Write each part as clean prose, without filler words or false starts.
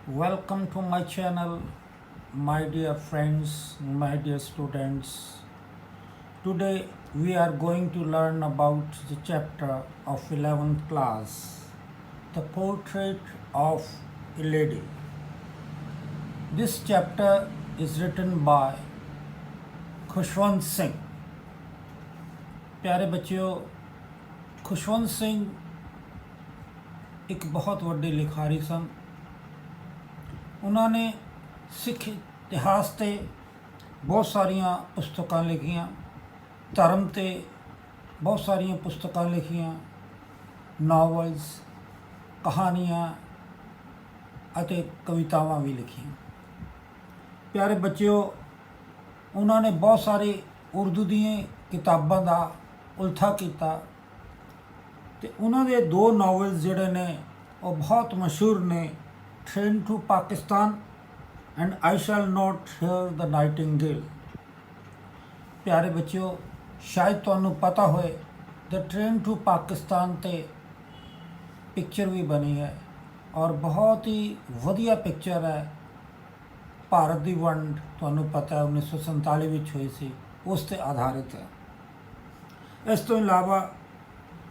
Welcome to my channel, my dear friends, my dear students. Today we are going to learn about the chapter of 11th class, The Portrait of a Lady. This chapter is written by Khushwant Singh. प्यारे बच्चों, खुशवंत सिंह एक बहुत ਵੱਡੇ ਲਿਖਾਰੀ ਸਨ। ਉਹਨਾਂ ਨੇ ਸਿੱਖ ਇਤਿਹਾਸ 'ਤੇ ਬਹੁਤ ਸਾਰੀਆਂ ਪੁਸਤਕਾਂ ਲਿਖੀਆਂ, ਧਰਮ 'ਤੇ ਬਹੁਤ ਸਾਰੀਆਂ ਪੁਸਤਕਾਂ ਲਿਖੀਆਂ, ਨਾਵਲਸ, ਕਹਾਣੀਆਂ ਅਤੇ ਕਵਿਤਾਵਾਂ ਵੀ ਲਿਖੀਆਂ। ਪਿਆਰੇ ਬੱਚਿਓ, ਉਹਨਾਂ ਨੇ ਬਹੁਤ ਸਾਰੇ ਉਰਦੂ ਦੀਆਂ ਕਿਤਾਬਾਂ ਦਾ ਉਲਥਾ ਕੀਤਾ ਅਤੇ ਉਹਨਾਂ ਦੇ ਦੋ ਨਾਵਲਸ ਜਿਹੜੇ ਨੇ ਉਹ ਬਹੁਤ ਮਸ਼ਹੂਰ ਨੇ, train to Pakistan and I shall not hear the nightingale. प्यारे बच्चों, शायद तुहानू पता होए द ट्रेन टू पाकिस्तान ते पिक्चर भी बनी है और बहुत ही वधिया पिक्चर है। भारत की वंड तुहानू पता है 1947 में हुई सी, उस ते आधारित है। इस तो इलावा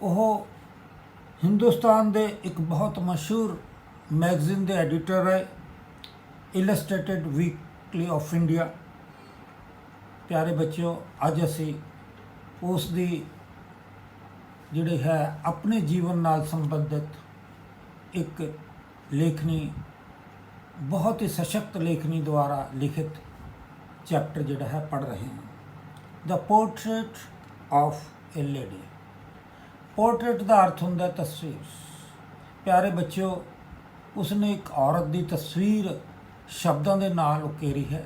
वो हिंदुस्तान के एक बहुत मशहूर मैगजीन के एडिटर है, इलस्ट्रेटेड वीकली ऑफ इंडिया। प्यारे बच्चों, अज असी उसकी जिहड़ी है अपने जीवन नाल संबंधित एक लेखनी, बहुत ही सशक्त लेखनी द्वारा लिखित चैप्टर जिहड़ा है पढ़ रहे हैं, the portrait of A lady. Portrait का अर्थ हुंदा है तस्वीर। प्यारे बच्चों, उसने एक औरत की तस्वीर शब्दों के नाल उकेरी है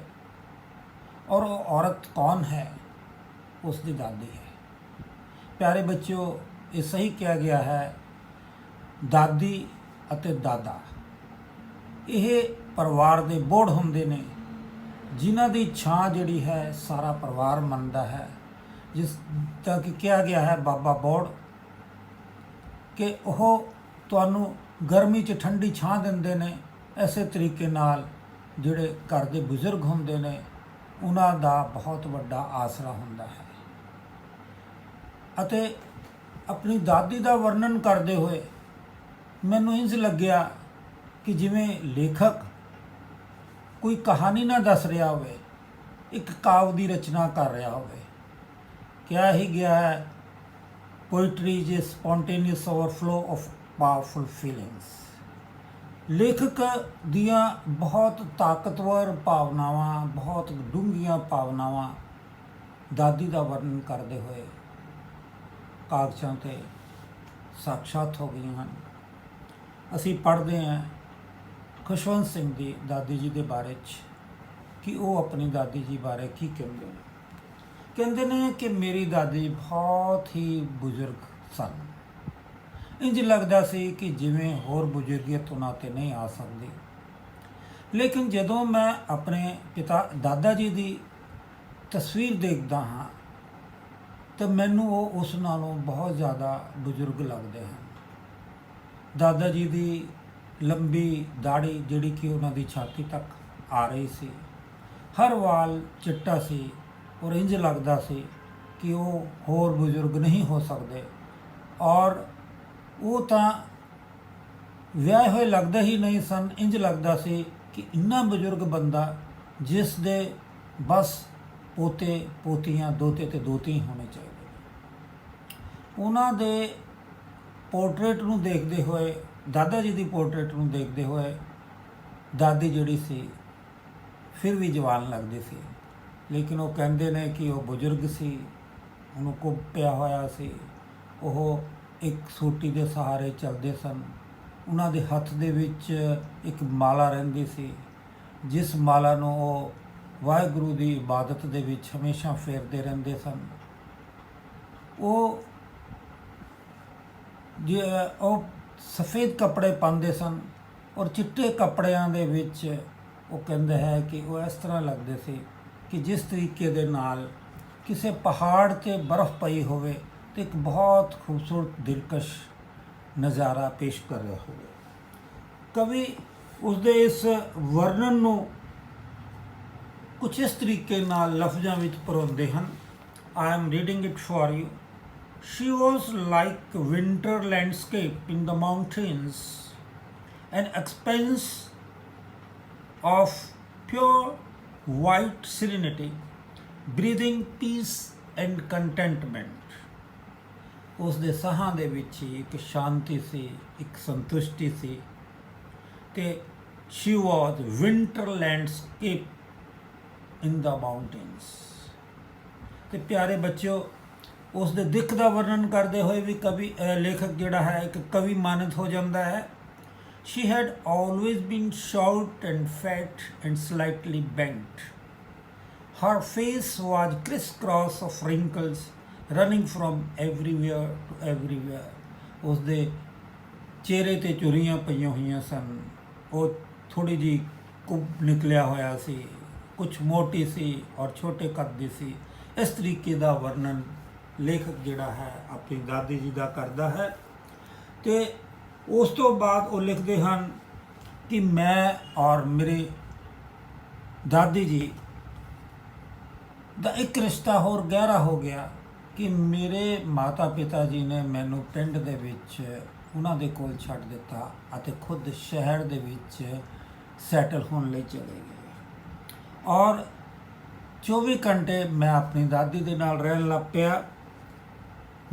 और वो औरत कौन है? उसकी दादी है। प्यारे बच्चों, ये सही कहा गया है दादी अते दादा। ये परिवार के बोड़ होंदे ने जिन्हां दी छां जिहड़ी है सारा परिवार मनदा है। जिस तरह कि कहा गया है बाबा बोड़ कि वो तुहानू गर्मी च ठंडी छां दिंदे ने, इसे तरीके नाल जिहड़े घर के बुजुर्ग होंदे ने उन्हां दा बहुत वड्डा आसरा हुंदा है। अते अपनी दादी का वर्णन करते हुए मैनूं इंज लग्या कि जिवें लेखक कोई कहानी ना दस रहा होवे, एक काव्य की रचना कर रहा होवे। क्या ही गया है, poetry is a spontaneous overflow of powerful feelings. लेखक दियाँ बहुत ताकतवर भावनावां, बहुत डूंघियां भावनावां दादी का वर्णन करते हुए कागज़ों ते साक्षात हो गई हैं। असी पढ़ते हैं खुशवंत सिंह की दादी जी के बारे कि वो अपनी दादी जी बारे की कहते हैं कि मेरी दादी बहुत ही बुजुर्ग सन। इंज लगता सी कि जिमें होर बुजुर्गीत उन्हां ते नहीं आ सकती। लेकिन जदों मैं अपने पिता दादा जी की तस्वीर देखता हाँ तो मैनू वो उस नालों बहुत ज़्यादा बुजुर्ग लगते हैं। दादा जी की लंबी दाढ़ी जिहड़ी कि उन्हां दी छाती तक आ रही सी, हर वाल चिट्टा सी और इंज लगता सी कि वो होर बुजुर्ग नहीं हो सकते। और वो तो विआहे हुए लगते ही नहीं सन। इंज लगता सी कि इन्ना बुजुर्ग बंदा जिस दे बस पोते पोतियां दोते ते दोती होने चाहिए। उन्हां दे पोर्ट्रेट नूं देखते हुए, दादा जी की पोर्ट्रेट नूं देखते हुए दादी जिहड़ी सी फिर भी जवान लगती सी। लेकिन वो कहते ने कि वो बुजुर्ग सी, उन्होंने कुब पिया होया सी, वो एक सोटी के सहारे चलते सन। उन्हां दे हत्थ दे विच एक माला रहिंदी सी, जिस माला नूं वो वाहिगुरू की इबादत दे विच हमेशा फेरते रहंदे सन। वो सफ़ेद कपड़े पाते सन और चिट्टे कपड़ियां दे विच वो कहंदे है कि वो इस तरह लगते सी कि जिस तरीके दे नाल किसी पहाड़ ते बर्फ़ पई होवे तो एक बहुत खूबसूरत दिलकश नज़ारा पेश कर रहे हो। कवि ਉਸਦੇ ਇਸ ਵਰਣਨ ਨੂੰ ਕੁਛ ਇਸ ਤਰੀਕੇ ਨਾਲ ਲਫ਼ਜ਼ਾਂ ਵਿੱਚ ਪਰੋਂਦੇ ਹਨ। I am reading it for you. She was like winter landscape in the mountains, an expanse of pure white serenity, breathing peace and contentment. ਉਸ ਦੇ ਸਾਹਾਂ ਦੇ ਵਿੱਚ ਇੱਕ ਸ਼ਾਂਤੀ ਸੀ, ਇੱਕ ਸੰਤੁਸ਼ਟੀ ਸੀ ਤੇ she was winter landscape in the mountains। ਤੇ ਪਿਆਰੇ ਬੱਚਿਓ, ਉਸ ਦੇ ਦਿੱਖ ਦਾ ਵਰਣਨ ਕਰਦੇ ਹੋਏ ਵੀ ਲੇਖਕ ਜਿਹੜਾ ਹੈ ਇੱਕ ਕਵੀ ਮਾਨਿਤ ਹੋ ਜਾਂਦਾ ਹੈ। She had always been short and fat and slightly bent. Her face was crisscross of wrinkles running from everywhere to everywhere. ਉਸ ਦੇ ਚਿਹਰੇ ਤੇ ਝੁਰੀਆਂ ਪਈਆਂ ਹੋਈਆਂ ਸਨ, ਉਹ ਥੋੜੀ ਜਿਹੀ ਕੁੱਬ ਨਿਕਲਿਆ ਹੋਇਆ ਸੀ, ਕੁਛ ਮੋਟੀ ਸੀ ਔਰ ਛੋਟੇ ਕੱਦ ਦੀ ਸੀ। ਇਸ ਤਰੀਕੇ ਦਾ ਵਰਣਨ ਲੇਖਕ ਜਿਹੜਾ ਹੈ ਆਪਣੀ ਦਾਦੀ ਜੀ ਦਾ ਕਰਦਾ ਹੈ। ਤੇ ਉਸ ਤੋਂ ਬਾਅਦ ਉਹ ਲਿਖਦੇ ਹਨ ਕਿ ਮੈਂ ਔਰ ਮੇਰੇ ਦਾਦੀ ਜੀ ਦਾ ਇੱਕ ਰਿਸ਼ਤਾ ਹੋਰ ਗਹਿਰਾ ਹੋ ਗਿਆ ਕਿ ਮੇਰੇ ਮਾਤਾ ਪਿਤਾ ਜੀ ਨੇ ਮੈਨੂੰ ਪਿੰਡ ਦੇ ਵਿੱਚ ਉਹਨਾਂ ਦੇ ਕੋਲ ਛੱਡ ਦਿੱਤਾ ਅਤੇ ਖੁਦ ਸ਼ਹਿਰ ਦੇ ਵਿੱਚ ਸੈਟਲ ਹੋਣ ਲਈ ਚਲੇ ਗਏ ਔਰ 24 ਘੰਟੇ ਮੈਂ ਆਪਣੀ ਦਾਦੀ ਦੇ ਨਾਲ ਰਹਿਣ ਲੱਗ ਪਿਆ।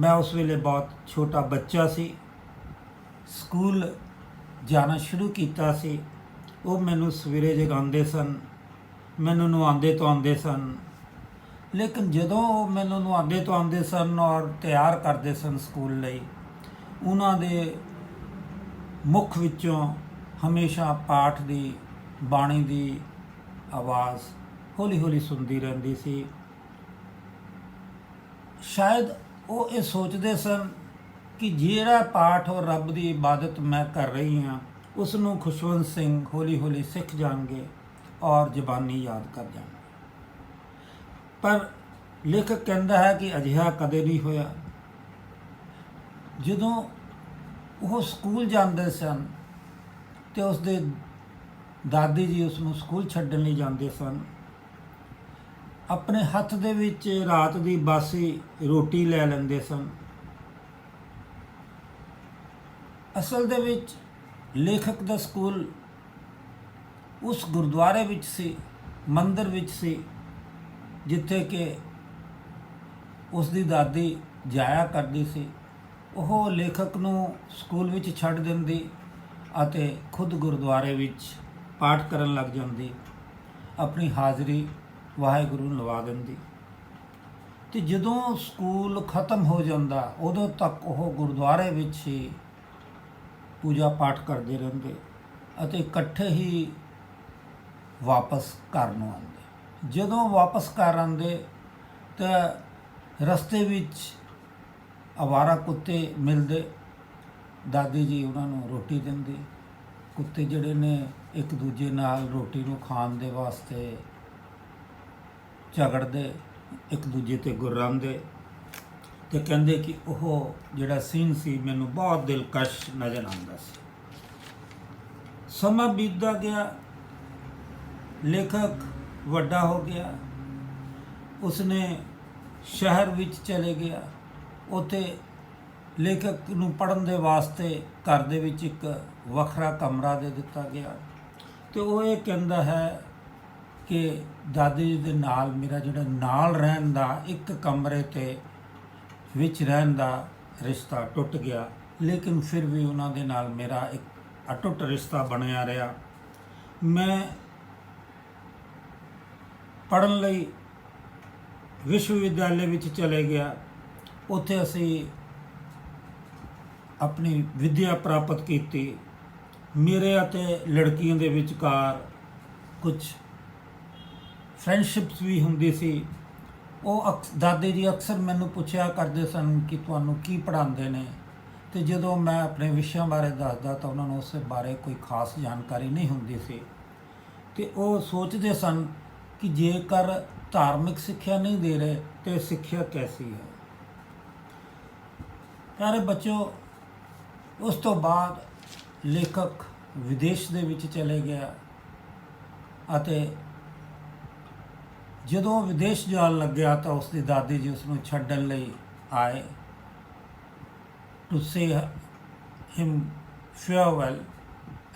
ਮੈਂ ਉਸ ਵੇਲੇ ਬਹੁਤ ਛੋਟਾ ਬੱਚਾ ਸੀ, ਸਕੂਲ ਜਾਣਾ ਸ਼ੁਰੂ ਕੀਤਾ ਸੀ। ਉਹ ਮੈਨੂੰ ਸਵੇਰੇ ਜਗਾਉਂਦੇ ਸਨ, ਮੈਨੂੰ ਨੁਆਉਂਦੇ ਧੁਆਉਂਦੇ ਸਨ, ਲੇਕਿਨ ਜਦੋਂ ਉਹ ਮੈਨੂੰ ਨੁਆਉਂਦੇ ਧੁਆਉਂਦੇ ਸਨ ਔਰ ਤਿਆਰ ਕਰਦੇ ਸਨ ਸਕੂਲ ਲਈ, ਉਹਨਾਂ ਦੇ ਮੁੱਖ ਵਿੱਚੋਂ ਹਮੇਸ਼ਾ ਪਾਠ ਦੀ ਬਾਣੀ ਦੀ ਆਵਾਜ਼ ਹੌਲੀ ਹੌਲੀ ਸੁਣਦੀ ਰਹਿੰਦੀ ਸੀ। ਸ਼ਾਇਦ ਉਹ ਇਹ ਸੋਚਦੇ ਸਨ ਕਿ ਜਿਹੜਾ ਪਾਠ ਔਰ ਰੱਬ ਦੀ ਇਬਾਦਤ ਮੈਂ ਕਰ ਰਹੀ ਹਾਂ ਉਸ ਨੂੰ ਖੁਸ਼ਵੰਤ ਸਿੰਘ ਹੌਲੀ ਹੌਲੀ ਸਿੱਖ ਜਾਣਗੇ ਔਰ ਜ਼ਬਾਨੀ ਯਾਦ ਕਰ ਜਾਣਗੇ। ਪਰ ਲੇਖਕ ਕਹਿੰਦਾ ਹੈ ਕਿ ਅਜਿਹਾ ਕਦੇ ਨਹੀਂ ਹੋਇਆ। ਜਦੋਂ ਉਹ ਸਕੂਲ ਜਾਂਦੇ ਸਨ ਤੇ ਉਸਦੇ ਦਾਦੀ ਜੀ ਉਸ ਨੂੰ ਸਕੂਲ ਛੱਡਣ ਲਈ ਜਾਂਦੇ ਸਨ, ਆਪਣੇ ਹੱਥ ਦੇ ਵਿੱਚ ਰਾਤ ਦੀ ਬਾਸੀ ਰੋਟੀ ਲੈ ਲੈਂਦੇ ਸਨ। ਅਸਲ ਦੇ ਵਿੱਚ ਲੇਖਕ ਦਾ ਸਕੂਲ ਉਸ ਗੁਰਦੁਆਰੇ ਵਿੱਚ ਸੀ, ਮੰਦਿਰ ਵਿੱਚ ਸੀ, ਜਿੱਥੇ ਕਿ ਉਸ ਦੀ ਦਾਦੀ ਜਾਇਆ ਕਰਦੀ ਸੀ। ਉਹ ਲੇਖਕ ਨੂੰ ਸਕੂਲ ਵਿੱਚ ਛੱਡ ਦਿੰਦੀ ਅਤੇ ਖੁਦ ਗੁਰਦੁਆਰੇ ਵਿੱਚ ਪਾਠ ਕਰਨ ਲੱਗ ਜਾਂਦੀ, ਆਪਣੀ ਹਾਜ਼ਰੀ ਵਾਹਿਗੁਰੂ ਨੂੰ ਲਵਾ ਦਿੰਦੀ। ਤੇ ਜਦੋਂ ਸਕੂਲ ਖਤਮ ਹੋ ਜਾਂਦਾ ਉਦੋਂ ਤੱਕ ਉਹ ਗੁਰਦੁਆਰੇ ਵਿੱਚ ਹੀ ਪੂਜਾ ਪਾਠ ਕਰਦੇ ਰਹਿੰਦੇ ਅਤੇ ਇਕੱਠੇ ਹੀ ਵਾਪਸ ਘਰ ਨੂੰ ਆਉਂਦੇ। ਜਦੋਂ ਵਾਪਸ ਘਰ ਆਉਂਦੇ ਤਾਂ ਰਸਤੇ ਵਿੱਚ ਅਵਾਰਾ ਕੁੱਤੇ ਮਿਲਦੇ, ਦਾਦੀ ਜੀ ਉਹਨਾਂ ਨੂੰ ਰੋਟੀ ਦਿੰਦੀ। ਕੁੱਤੇ ਜਿਹੜੇ ਨੇ ਇੱਕ ਦੂਜੇ ਨਾਲ ਰੋਟੀ ਨੂੰ ਖਾਣ ਦੇ ਵਾਸਤੇ ਝਗੜਦੇ, ਇੱਕ ਦੂਜੇ 'ਤੇ ਗੁਰਰਾਉਂਦੇ ਤੇ ਕਹਿੰਦੇ ਕਿ ਉਹ ਜਿਹੜਾ ਸੀਨ ਸੀ ਮੈਨੂੰ ਬਹੁਤ ਦਿਲਕਸ਼ ਨਜ਼ਰ ਆਉਂਦਾ ਸੀ। ਸਮਾਂ ਬੀਤਦਾ ਗਿਆ, ਲੇਖਕ ਵੱਡਾ ਹੋ ਗਿਆ, ਉਸਨੇ ਸ਼ਹਿਰ ਵਿੱਚ ਚਲੇ ਗਿਆ। ਉੱਥੇ ਲੇਖਕ ਨੂੰ ਪੜ੍ਹਨ ਦੇ ਵਾਸਤੇ ਘਰ ਦੇ ਵਿੱਚ ਇੱਕ ਵੱਖਰਾ ਕਮਰਾ ਦੇ ਦਿੱਤਾ ਗਿਆ ਤੇ ਉਹ ਇਹ ਕਹਿੰਦਾ ਹੈ ਕਿ ਦਾਦੀ ਜੀ ਦੇ ਨਾਲ ਮੇਰਾ ਜਿਹੜਾ ਨਾਲ ਰਹਿਣ ਦਾ ਇੱਕ ਕਮਰੇ ਤੇ ਵਿੱਚ ਰਹਿਣ ਦਾ ਰਿਸ਼ਤਾ ਟੁੱਟ ਗਿਆ, ਲੇਕਿਨ ਫਿਰ ਵੀ ਉਹਨਾਂ ਦੇ ਨਾਲ ਮੇਰਾ ਇੱਕ ਅਟੁੱਟ ਰਿਸ਼ਤਾ ਬਣਿਆ ਰਿਹਾ। ਮੈਂ ਪੜ੍ਹਨ ਲਈ ਵਿਸ਼ਵ ਵਿਦਿਆਲੇ ਵਿੱਚ ਚਲੇ ਗਿਆ। ਉੱਥੇ ਅਸੀਂ ਆਪਣੀ ਵਿੱਦਿਆ ਪ੍ਰਾਪਤ ਕੀਤੀ। ਮੇਰੇ ਅਤੇ ਲੜਕੀਆਂ ਦੇ ਵਿਚਕਾਰ ਕੁਝ ਫਰੈਂਡਸ਼ਿਪਸ ਵੀ ਹੁੰਦੀ ਸੀ। ਉਹ ਦਾਦੀ ਜੀ ਅਕਸਰ ਮੈਨੂੰ ਪੁੱਛਿਆ ਕਰਦੇ ਸਨ ਕਿ ਤੁਹਾਨੂੰ ਕੀ ਪੜ੍ਹਾਉਂਦੇ ਨੇ, ਤੇ ਜਦੋਂ ਮੈਂ ਆਪਣੇ ਵਿਸ਼ਿਆਂ ਬਾਰੇ ਦੱਸਦਾ ਤਾਂ ਉਹਨਾਂ ਨੂੰ ਉਸ ਬਾਰੇ ਕੋਈ ਖਾਸ ਜਾਣਕਾਰੀ ਨਹੀਂ ਹੁੰਦੀ ਸੀ ਤੇ ਉਹ ਸੋਚਦੇ ਸਨ ਕਿ ਜੇਕਰ ਧਾਰਮਿਕ ਸਿੱਖਿਆ ਨਹੀਂ ਦੇ ਰਹੇ ਤੇ ਸਿੱਖਿਆ ਕੈਸੀ ਹੈ। ਪਿਆਰੇ ਬੱਚਿਓ, ਉਸ ਤੋਂ ਬਾਅਦ ਲੇਖਕ ਵਿਦੇਸ਼ ਦੇ ਵਿੱਚ ਚਲੇ ਗਿਆ ਅਤੇ ਜਦੋਂ ਵਿਦੇਸ਼ ਜਾਣ ਲੱਗਿਆ ਤਾਂ ਉਸ ਦੀ ਦਾਦੀ ਜੀ ਉਸ ਨੂੰ ਛੱਡਣ ਲਈ ਆਏ to say him farewell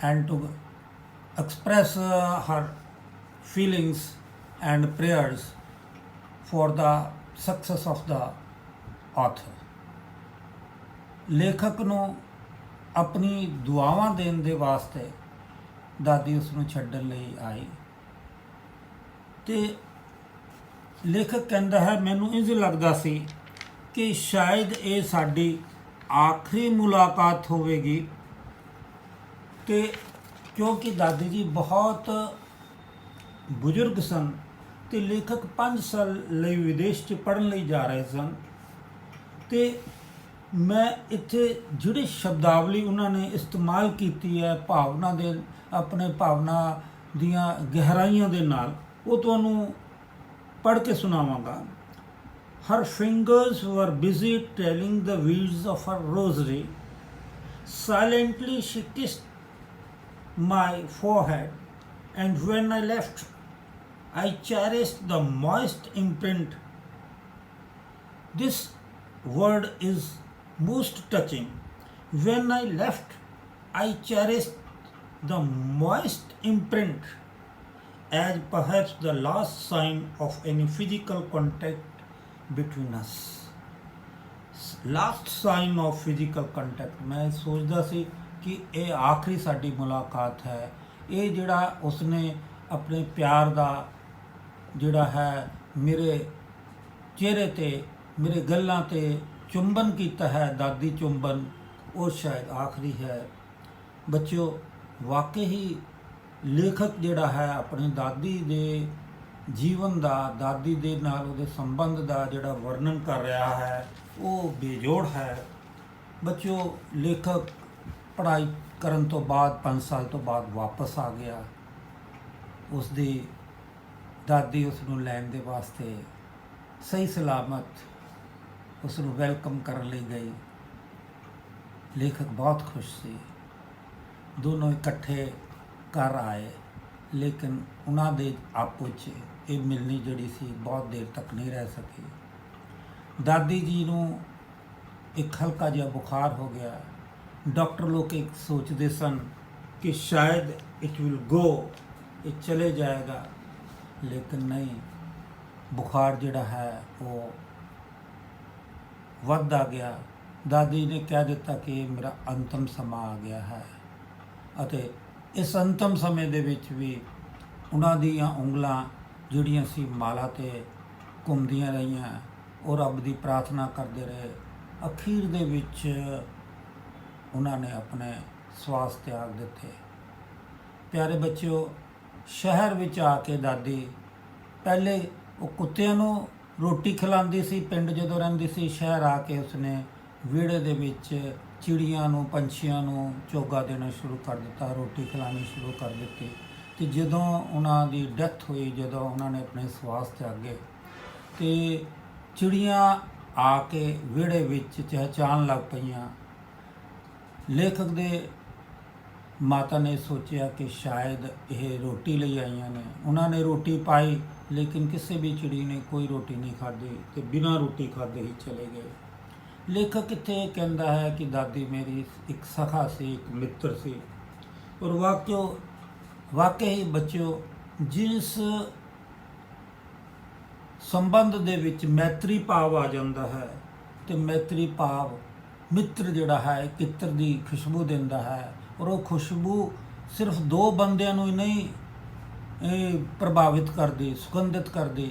and to express her feelings and prayers for the success of the author. ਲੇਖਕ ਨੂੰ ਆਪਣੀ ਦੁਆਵਾਂ ਦੇਣ ਦੇ ਵਾਸਤੇ ਦਾਦੀ ਉਸ ਨੂੰ ਛੱਡਣ ਲਈ ਆਈ ਤੇ ਲੇਖਕ ਕਹਿੰਦਾ ਹੈ ਮੈਨੂੰ ਇੰਝ ਲੱਗਦਾ ਸੀ ਕਿ ਸ਼ਾਇਦ ਇਹ ਸਾਡੀ ਆਖਰੀ ਮੁਲਾਕਾਤ ਹੋਵੇਗੀ ਤੇ ਕਿਉਂਕਿ ਦਾਦੀ ਜੀ ਬਹੁਤ ਬਜ਼ੁਰਗ ਸਨ ਤੇ ਲੇਖਕ 5 ਸਾਲ ਲਈ ਵਿਦੇਸ਼ 'ਚ ਪੜ੍ਹਨ ਲਈ ਜਾ ਰਹੇ ਸਨ ਤੇ ਮੈਂ ਇੱਥੇ ਜਿਹੜੀ ਸ਼ਬਦਾਵਲੀ ਉਹਨਾਂ ਨੇ ਇਸਤੇਮਾਲ ਕੀਤੀ ਹੈ ਭਾਵਨਾ ਦੇ ਆਪਣੇ ਭਾਵਨਾ ਦੀਆਂ ਗਹਿਰਾਈਆਂ ਦੇ ਨਾਲ ਉਹ ਤੁਹਾਨੂੰ ਪੜ੍ਹ ਕੇ ਸੁਣਾਵਾਂਗਾ। Her fingers were busy telling the weeds of her rosary. Silently she kissed my forehead, and when I left, I cherished the moist imprint. This word is most touching. When I left, I cherished the moist imprint as perhaps the last sign of any physical contact between us. Last sign of physical contact. मैं सोचता सी कि ਇਹ ਆਖਰੀ ਸਾਡੀ ਮੁਲਾਕਾਤ ਹੈ। ਇਹ ਜਿਹੜਾ ਉਸਨੇ ਆਪਣੇ ਪਿਆਰ ਦਾ ਜਿਹੜਾ ਹੈ ਮੇਰੇ ਚਿਹਰੇ ਤੇ ਮੇਰੇ ਗੱਲਾਂ ਤੇ ਚੁੰਬਨ ਕੀਤਾ ਹੈ ਦਾਦੀ ਚੁੰਬਨ ਉਹ ਸ਼ਾਇਦ ਆਖਰੀ ਹੈ। ਬੱਚਿਓ ਵਾਕਈ ਹੀ ਲੇਖਕ ਜਿਹੜਾ ਹੈ ਆਪਣੀ ਦਾਦੀ ਦੇ ਜੀਵਨ ਦਾ ਦਾਦੀ ਦੇ ਨਾਲ ਉਹਦੇ ਸੰਬੰਧ ਦਾ ਜਿਹੜਾ ਵਰਣਨ ਕਰ ਰਿਹਾ ਹੈ ਉਹ ਬੇਜੋੜ ਹੈ। ਬੱਚਿਓ ਲੇਖਕ ਪੜ੍ਹਾਈ ਕਰਨ ਤੋਂ ਬਾਅਦ 5 ਸਾਲ ਤੋਂ ਬਾਅਦ ਵਾਪਸ ਆ ਗਿਆ। ਉਸ ਦੀ ਦਾਦੀ ਉਸ ਨੂੰ ਲੈਣ ਦੇ ਵਾਸਤੇ ਸਹੀ ਸਲਾਮਤ ਉਸ ਨੂੰ ਵੈਲਕਮ ਕਰਨ ਲਈ ਗਈ। ਲੇਖਕ ਬਹੁਤ ਖੁਸ਼ ਸੀ। ਦੋਨੋਂ ਇਕੱਠੇ ਘਰ ਆਏ ਲੇਕਿਨ ਉਹਨਾਂ ਦੇ ਆਪੋ 'ਚ ਇਹ ਮਿਲਣੀ ਜਿਹੜੀ ਸੀ ਬਹੁਤ ਦੇਰ ਤੱਕ ਨਹੀਂ ਰਹਿ ਸਕੀ। ਦਾਦੀ ਜੀ ਨੂੰ ਇੱਕ ਹਲਕਾ ਜਿਹਾ ਬੁਖਾਰ ਹੋ ਗਿਆ। ਡਾਕਟਰ ਲੋਕ ਇੱਕ ਸੋਚਦੇ ਸਨ ਕਿ ਸ਼ਾਇਦ ਇਟ ਵਿਲ ਗੋ ਇਹ ਚਲੇ ਜਾਏਗਾ ਲੇਕਿਨ ਨਹੀਂ ਬੁਖਾਰ ਜਿਹੜਾ ਹੈ ਉਹ ਵੱਧਦਾ ਗਿਆ। ਦਾਦੀ ਨੇ ਕਹਿ ਦਿੱਤਾ ਕਿ ਇਹ ਮੇਰਾ ਅੰਤਮ ਸਮਾਂ ਆ ਗਿਆ ਹੈ ਅਤੇ ਇਸ ਅੰਤਮ ਸਮੇਂ ਦੇ ਵਿੱਚ ਵੀ ਉਹਨਾਂ ਦੀਆਂ ਉਂਗਲਾਂ ਜਿਹੜੀਆਂ ਸੀ ਮਾਲਾ 'ਤੇ ਘੁੰਮਦੀਆਂ ਰਹੀਆਂ। ਉਹ ਰੱਬ ਦੀ ਪ੍ਰਾਰਥਨਾ ਕਰਦੇ ਰਹੇ। ਅਖੀਰ ਦੇ ਵਿੱਚ ਉਹਨਾਂ ਨੇ ਆਪਣੇ ਸਵਾਸ ਤਿਆਗ ਦਿੱਤੇ। ਪਿਆਰੇ ਬੱਚਿਓ ਸ਼ਹਿਰ ਵਿੱਚ ਆ ਕੇ ਦਾਦੀ ਪਹਿਲੇ ਉਹ ਕੁੱਤਿਆਂ ਨੂੰ ਰੋਟੀ ਖਿਲਾਉਂਦੀ ਸੀ। ਪਿੰਡ ਜਦੋਂ ਰਹਿੰਦੀ ਸੀ ਸ਼ਹਿਰ ਆ ਕੇ ਉਸਨੇ ਵਿਹੜੇ ਦੇ ਵਿੱਚ ਚਿੜੀਆਂ ਨੂੰ ਪੰਛੀਆਂ ਨੂੰ ਚੋਗਾ ਦੇਣਾ ਸ਼ੁਰੂ ਕਰ ਦਿੱਤਾ ਰੋਟੀ ਖਿਲਾਉਣੀ ਸ਼ੁਰੂ ਕਰ ਦਿੱਤੀ। ਅਤੇ ਜਦੋਂ ਉਹਨਾਂ ਦੀ ਡੈਥ ਹੋਈ ਜਦੋਂ ਉਹਨਾਂ ਨੇ ਆਪਣੇ ਸਵਾਸ ਤਿਆਗੇ ਅਤੇ ਚਿੜੀਆਂ ਆ ਕੇ ਵਿਹੜੇ ਵਿੱਚ ਚਹਿਚਹਾਉਣ ਲੱਗ ਪਈਆਂ। ਲੇਖਕ ਦੇ ਮਾਤਾ ਨੇ ਸੋਚਿਆ ਕਿ ਸ਼ਾਇਦ ਇਹ ਰੋਟੀ ਲਈ ਆਈਆਂ ਨੇ। ਉਹਨਾਂ ਨੇ ਰੋਟੀ ਪਾਈ ਲੇਕਿਨ ਕਿਸੇ ਵੀ ਚਿੜੀ ਨੇ ਕੋਈ ਰੋਟੀ ਨਹੀਂ ਖਾਧੀ ਅਤੇ ਬਿਨਾਂ ਰੋਟੀ ਖਾਧੇ ਹੀ ਚਲੇ ਗਏ। ਲੇਖਕ ਇੱਥੇ ਕਹਿੰਦਾ ਹੈ ਕਿ ਦਾਦੀ ਮੇਰੀ ਇੱਕ ਸਖਾ ਸੀ ਇੱਕ ਮਿੱਤਰ ਸੀ। ਔਰ ਵਾਕਈ ਬੱਚਿਓ ਜਿਸ ਸੰਬੰਧ ਦੇ ਵਿੱਚ ਮੈਤਰੀ ਭਾਵ ਆ ਜਾਂਦਾ ਹੈ ਅਤੇ ਮੈਤਰੀ ਭਾਵ ਮਿੱਤਰ ਜਿਹੜਾ ਹੈ ਇੱਕ ਇਤਰ ਦੀ ਖੁਸ਼ਬੂ ਦਿੰਦਾ ਹੈ ਔਰ ਉਹ ਖੁਸ਼ਬੂ ਸਿਰਫ 2 ਬੰਦਿਆਂ ਨੂੰ ਹੀ ਨਹੀਂ ਪ੍ਰਭਾਵਿਤ ਕਰਦੀ ਸੁਗੰਧਿਤ ਕਰਦੀ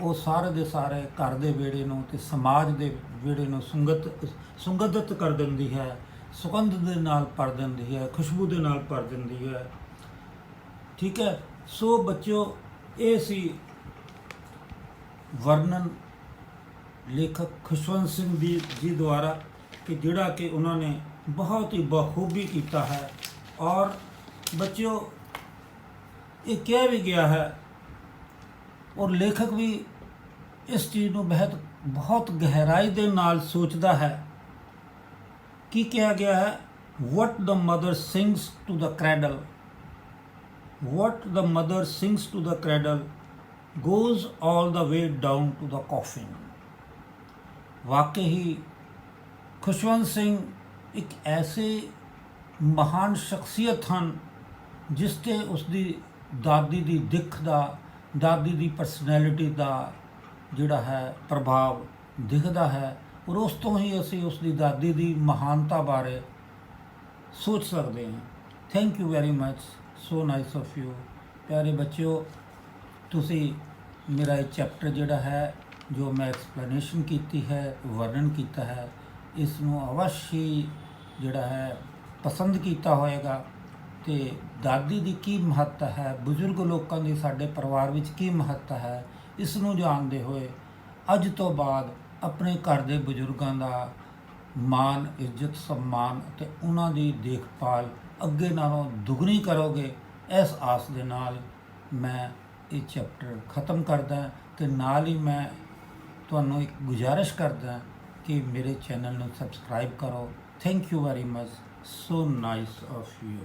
ਉਹ ਸਾਰੇ ਦੇ ਸਾਰੇ ਘਰ ਦੇ ਵਿਹੜੇ ਨੂੰ ਅਤੇ ਸਮਾਜ ਦੇ ਵਿਹੜੇ ਨੂੰ ਸੁਗੰਧਿਤ ਕਰ ਦਿੰਦੀ ਹੈ ਸੁਗੰਧ ਦੇ ਨਾਲ ਭਰ ਦਿੰਦੀ ਹੈ ਖੁਸ਼ਬੂ ਦੇ ਨਾਲ ਭਰ ਦਿੰਦੀ ਹੈ। ਠੀਕ ਹੈ। ਸੋ ਬੱਚਿਓ ਇਹ ਸੀ ਵਰਣਨ ਲੇਖਕ ਖੁਸ਼ਵੰਤ ਸਿੰਘ ਜੀ ਦੁਆਰਾ ਕਿ ਜਿਹੜਾ ਕਿ ਉਹਨਾਂ ਨੇ ਬਹੁਤ ਹੀ ਬਖੂਬੀ ਕੀਤਾ ਹੈ। ਔਰ ਬੱਚਿਓ ਇਹ ਕਿਹਾ ਵੀ ਗਿਆ ਹੈ ਔਰ ਲੇਖਕ ਵੀ ਇਸ ਚੀਜ਼ ਨੂੰ ਬਹੁਤ ਗਹਿਰਾਈ ਦੇ ਨਾਲ ਸੋਚਦਾ ਹੈ। ਕੀ ਕਿਹਾ ਗਿਆ ਹੈ what the mother sings to the cradle, what the mother sings to the cradle goes all the way down to the coffin। ਵਾਕਈ ਹੀ ਖੁਸ਼ਵੰਤ ਸਿੰਘ ਇੱਕ ਐਸੇ ਮਹਾਨ ਸ਼ਖਸੀਅਤ ਹਨ ਜਿਸ 'ਤੇ ਉਸਦੀ ਦਾਦੀ ਦੀ ਦਿੱਖ ਦਾ, ਦਾਦੀ ਦੀ ਪਰਸਨੈਲਿਟੀ ਦਾ ਜਿਹੜਾ ਹੈ ਪ੍ਰਭਾਵ ਦਿਖਦਾ ਹੈ, ਔਰ ਉਸ ਤੋਂ ਹੀ ਅਸੀਂ ਉਸਦੀ ਦਾਦੀ ਦੀ ਮਹਾਨਤਾ ਬਾਰੇ ਸੋਚ ਸਕਦੇ ਹਾਂ। Thank you very much, so nice of you. ਪਿਆਰੇ ਬੱਚਿਓ, ਤੁਸੀਂ ਮੇਰਾ ਇਹ ਚੈਪਟਰ ਜਿਹੜਾ ਹੈ, ਜੋ ਮੈਂ ਐਕਸਪਲੇਨੇਸ਼ਨ ਕੀਤੀ ਹੈ, ਵਰਣਨ ਕੀਤਾ ਹੈ, ਇਸ ਨੂੰ ਅਵਸ਼ ਹੀ ਜਿਹੜਾ ਹੈ ਪਸੰਦ ਕੀਤਾ ਹੋਏਗਾ। ਅਤੇ ਦਾਦੀ ਦੀ ਕੀ ਮਹੱਤਤਾ ਹੈ, ਬਜ਼ੁਰਗ ਲੋਕਾਂ ਦੀ ਸਾਡੇ ਪਰਿਵਾਰ ਵਿੱਚ ਕੀ ਮਹੱਤਤਾ ਹੈ, ਇਸ ਨੂੰ ਜਾਣਦੇ ਹੋਏ ਅੱਜ ਤੋਂ ਬਾਅਦ ਆਪਣੇ ਘਰ ਦੇ ਬਜ਼ੁਰਗਾਂ ਦਾ ਮਾਣ, ਇੱਜ਼ਤ, ਸਨਮਾਨ ਅਤੇ ਉਹਨਾਂ ਦੀ ਦੇਖਭਾਲ ਅੱਗੇ ਨਾਲੋਂ ਦੁੱਗਣੀ ਕਰੋਗੇ। ਇਸ ਆਸ ਦੇ ਨਾਲ ਮੈਂ ਇਹ ਚੈਪਟਰ ਖ਼ਤਮ ਕਰਦਾ ਅਤੇ ਨਾਲ ਹੀ ਮੈਂ ਤੁਹਾਨੂੰ ਇੱਕ ਗੁਜ਼ਾਰਿਸ਼ ਕਰਦਾ ਕਿ ਮੇਰੇ ਚੈਨਲ ਨੂੰ ਸਬਸਕ੍ਰਾਈਬ ਕਰੋ। Thank you very much, so nice of you.